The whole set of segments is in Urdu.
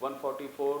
144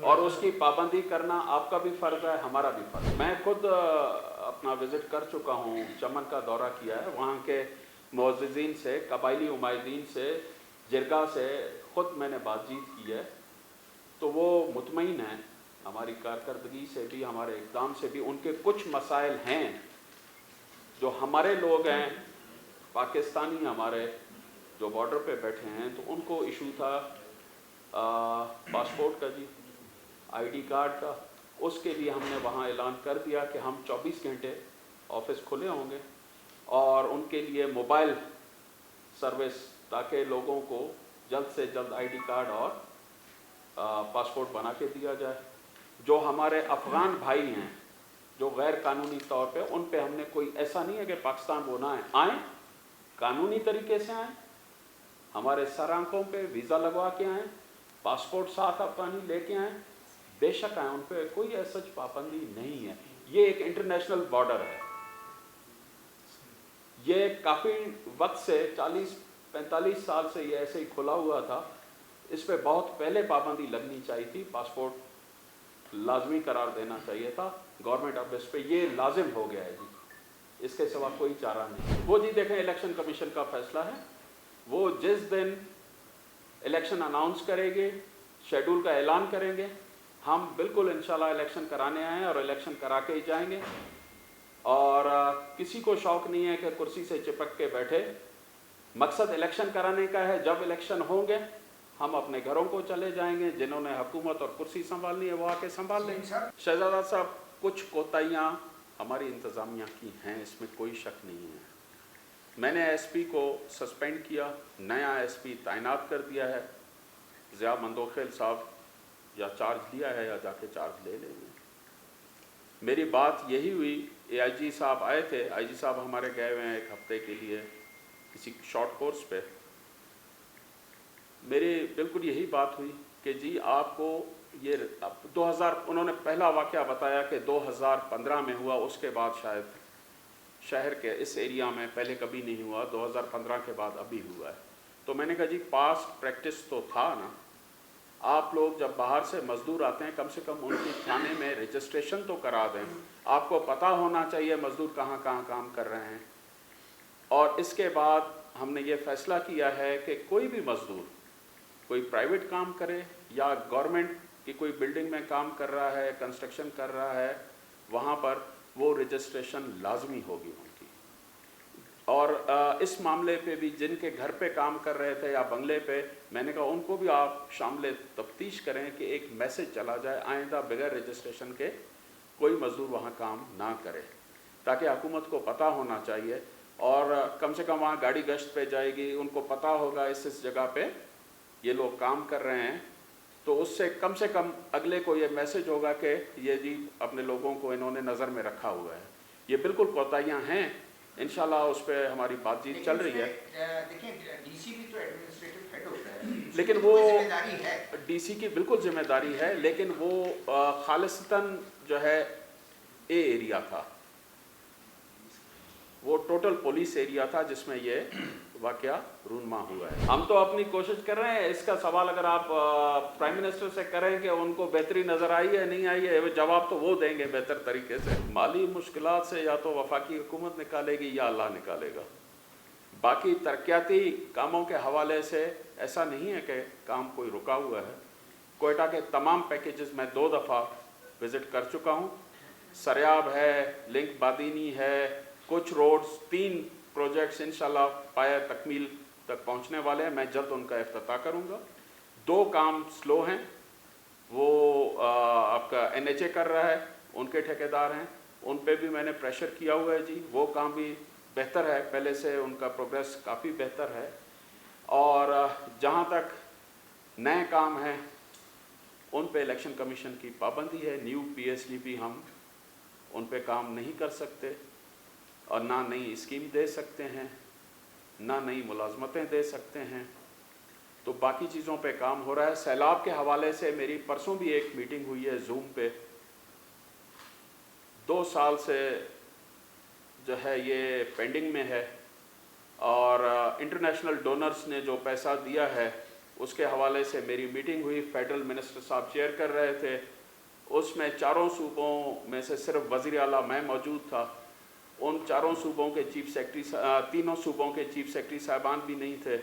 اور اس کی پابندی کرنا آپ کا بھی فرض ہے، ہمارا بھی فرض ہے۔ میں خود اپنا وزٹ کر چکا ہوں، چمن کا دورہ کیا ہے، وہاں کے معززین سے، قبائلی عمائدین سے، جرگہ سے خود میں نے بات چیت کی ہے، تو وہ مطمئن ہیں ہماری کارکردگی سے بھی، ہمارے اقدام سے بھی۔ ان کے کچھ مسائل ہیں جو ہمارے لوگ ہیں پاکستانی، ہمارے جو بارڈر پہ بیٹھے ہیں، تو ان کو ایشو تھا پاسپورٹ کا جی، آئی ڈی کارڈ کا۔ اس کے لیے ہم نے وہاں اعلان کر دیا کہ ہم 24 گھنٹے آفس کھلے ہوں گے، اور ان کے لیے موبائل سروس، تاکہ لوگوں کو جلد سے جلد آئی ڈی کارڈ اور پاسپورٹ بنا کے دیا جائے۔ جو ہمارے افغان بھائی ہیں جو غیر قانونی طور پہ، ان پہ ہم نے کوئی ایسا نہیں ہے کہ پاکستان وہ نہ آئیں، قانونی طریقے سے آئیں، ہمارے سر آنکھوں پہ ویزا لگوا کے آئیں، پاسپورٹ ساتھ افغانی لے کے آئیں، بے شک آئیں، ان پہ کوئی ایسا پابندی نہیں ہے۔ یہ ایک انٹرنیشنل بارڈر ہے، یہ کافی وقت سے 40-45 سال سے یہ ایسے ہی کھلا ہوا تھا۔ اس پہ بہت پہلے پابندی لگنی چاہیے تھی، پاسپورٹ لازمی قرار دینا چاہیے تھا گورنمنٹ، اب اس پہ یہ لازم ہو گیا ہے جی، اس کے سوا کوئی چارہ نہیں۔ وہ جی دیکھیں الیکشن کمیشن کا فیصلہ ہے، وہ جس دن الیکشن اناؤنس کرے گے، شیڈول کا اعلان کریں گے، ہم بالکل انشاءاللہ الیکشن کرانے آئے ہیں اور الیکشن کرا کے ہی جائیں گے۔ اور کسی کو شوق نہیں ہے کہ کرسی سے چپک کے بیٹھے، مقصد الیکشن کرانے کا ہے۔ جب الیکشن ہوں گے ہم اپنے گھروں کو چلے جائیں گے، جنہوں نے حکومت اور کرسی سنبھالنی ہے وہ آ کے سنبھال لیں گے۔ شہزادہ صاحب، کچھ کوتاہیاں ہماری انتظامیہ کی ہیں، اس میں کوئی شک نہیں ہے۔ میں نے ایس پی کو سسپینڈ کیا، نیا ایس پی تعینات کر دیا ہے، ضیاء مندوخیل صاحب یا چارج لیا ہے یا جا کے چارج لے لیں گے۔ میری بات یہی ہوئی، اے آئی جی صاحب آئے تھے، آئی جی صاحب ہمارے گئے ہوئے ہیں ایک ہفتے کے لیے کسی شارٹ کورس پہ، میری بالکل یہی بات ہوئی کہ جی آپ کو یہ 2000، انہوں نے پہلا واقعہ بتایا کہ 2015 میں ہوا، اس کے بعد شاید شہر کے اس ایریا میں پہلے کبھی نہیں ہوا، 2015 کے بعد ابھی ہوا ہے۔ تو میں نے کہا جی پاسٹ پریکٹس تو تھا نا، آپ لوگ جب باہر سے مزدور آتے ہیں کم سے کم ان کی تھانے میں رجسٹریشن تو کرا دیں، آپ کو پتہ ہونا چاہیے مزدور کہاں کہاں کام کر رہے ہیں۔ اور اس کے بعد ہم نے یہ فیصلہ کیا ہے کہ کوئی بھی مزدور کوئی پرائیویٹ کام کرے یا گورنمنٹ کی کوئی بلڈنگ میں کام کر رہا ہے، کنسٹرکشن کر رہا ہے، وہاں پر وہ رجسٹریشن لازمی ہوگی ان کی۔ اور اس معاملے پہ بھی جن کے گھر پہ کام کر رہے تھے یا بنگلے پہ، میں نے کہا ان کو بھی آپ شامل تفتیش کریں کہ ایک میسج چلا جائے آئندہ بغیر رجسٹریشن کے کوئی مزدور وہاں کام نہ کرے، تاکہ حکومت کو پتہ ہونا چاہیے، اور کم سے کم وہاں گاڑی گشت پہ جائے گی، ان کو پتہ ہوگا اس جگہ پہ یہ لوگ کام کر رہے ہیں، تو اس سے کم اگلے کو یہ میسج ہوگا کہ یہ جی اپنے لوگوں کو انہوں نے نظر میں رکھا ہوا ہے۔ یہ بالکل کوتاہیاں ہیں، انشاءاللہ اس پہ ہماری بات چیت چل رہی ہے۔ دیکھیں ڈی سی بھی تو ایڈمنسٹریٹو ہیڈ ہوتا ہے، لیکن وہ ذمہ داری ہے، ڈی سی کی بالکل ذمہ داری ہے، لیکن وہ خالصتاً جو ہے اے ایریا تھا، وہ ٹوٹل پولیس ایریا تھا جس میں یہ واقعہ رونما ہوا ہے۔ ہم تو اپنی کوشش کر رہے ہیں، اس کا سوال اگر آپ پرائم منسٹر سے کریں کہ ان کو بہتری نظر آئی ہے نہیں آئی ہے، جواب تو وہ دیں گے بہتر طریقے سے۔ مالی مشکلات سے یا تو وفاقی حکومت نکالے گی یا اللہ نکالے گا۔ باقی ترقیاتی کاموں کے حوالے سے ایسا نہیں ہے کہ کام کوئی رکا ہوا ہے۔ کوئٹہ کے تمام پیکیجز میں 2 دفعہ وزٹ کر چکا ہوں، سریاب ہے، لنک بادینی ہے، کچھ روڈز، 3 پروجیکٹس انشاءاللہ پایہ تکمیل تک پہنچنے والے ہیں، میں جلد ان کا افتتاح کروں گا۔ 2 کام سلو ہیں، وہ آپ کا این ایچ اے کر رہا ہے، ان کے ٹھیکیدار ہیں، ان پہ بھی میں نے پریشر کیا ہوا ہے جی، وہ کام بھی بہتر ہے، پہلے سے ان کا پروگریس کافی بہتر ہے۔ اور جہاں تک نئے کام ہیں ان پہ الیکشن کمیشن کی پابندی ہے، new P S D P ہم ان پہ کام نہیں کر سکتے، اور نہ نئی اسکیم دے سکتے ہیں، نہ نئی ملازمتیں دے سکتے ہیں، تو باقی چیزوں پہ کام ہو رہا ہے۔ سیلاب کے حوالے سے میری پرسوں بھی ایک میٹنگ ہوئی ہے زوم پہ، 2 سال سے جو ہے یہ پینڈنگ میں ہے، اور انٹرنیشنل ڈونرز نے جو پیسہ دیا ہے اس کے حوالے سے میری میٹنگ ہوئی، فیڈرل منسٹر صاحب چیئر کر رہے تھے، اس میں چاروں صوبوں میں سے صرف وزیر اعلیٰ میں موجود تھا، ان چاروں صوبوں کے چیف سیکرٹری، تینوں صوبوں کے چیف سیکرٹری صاحبان بھی نہیں تھے۔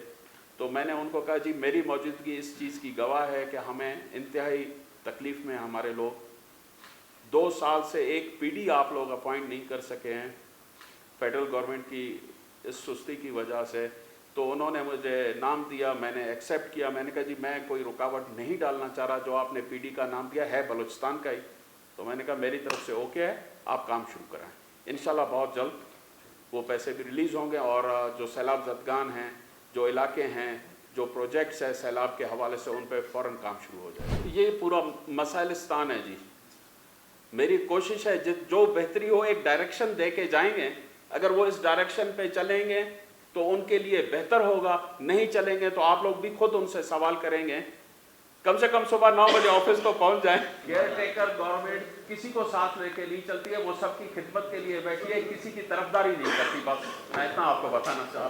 تو میں نے ان کو کہا جی میری موجودگی اس چیز کی گواہ ہے کہ ہمیں انتہائی تکلیف میں ہمارے لوگ 2 سال سے ایک پی ڈی آپ لوگ اپوائنٹ نہیں کر سکے ہیں فیڈرل گورنمنٹ کی اس سستی کی وجہ سے۔ تو انہوں نے مجھے نام دیا، میں نے ایکسیپٹ کیا، میں نے کہا جی میں کوئی رکاوٹ نہیں ڈالنا چاہ رہا، جو آپ نے پی ڈی کا نام دیا ہے بلوچستان کا ہی۔ تو میں نے کہا میری طرف سے اوکے ہے، آپ کام شروع کریں، انشاءاللہ بہت جلد وہ پیسے بھی ریلیز ہوں گے، اور جو سیلاب زدگان ہیں، جو علاقے ہیں، جو پروجیکٹس ہیں سیلاب کے حوالے سے، ان پہ فوراً کام شروع ہو جائے۔ یہ پورا مسائلستان ہے جی، میری کوشش ہے جو بہتری ہو ایک ڈائریکشن دے کے جائیں گے، اگر وہ اس ڈائریکشن پہ چلیں گے تو ان کے لیے بہتر ہوگا، نہیں چلیں گے تو آپ لوگ بھی خود ان سے سوال کریں گے۔ کم سے کم صبح 9 بجے آفس تو پہنچ جائیں۔ کیئر ٹیکر گورنمنٹ کسی کو ساتھ لے کے نہیں چلتی ہے، وہ سب کی خدمت کے لیے بیٹھی ہے، کسی کی طرفداری نہیں کرتی، بس میں اتنا آپ کو بتانا چاہتا ہوں۔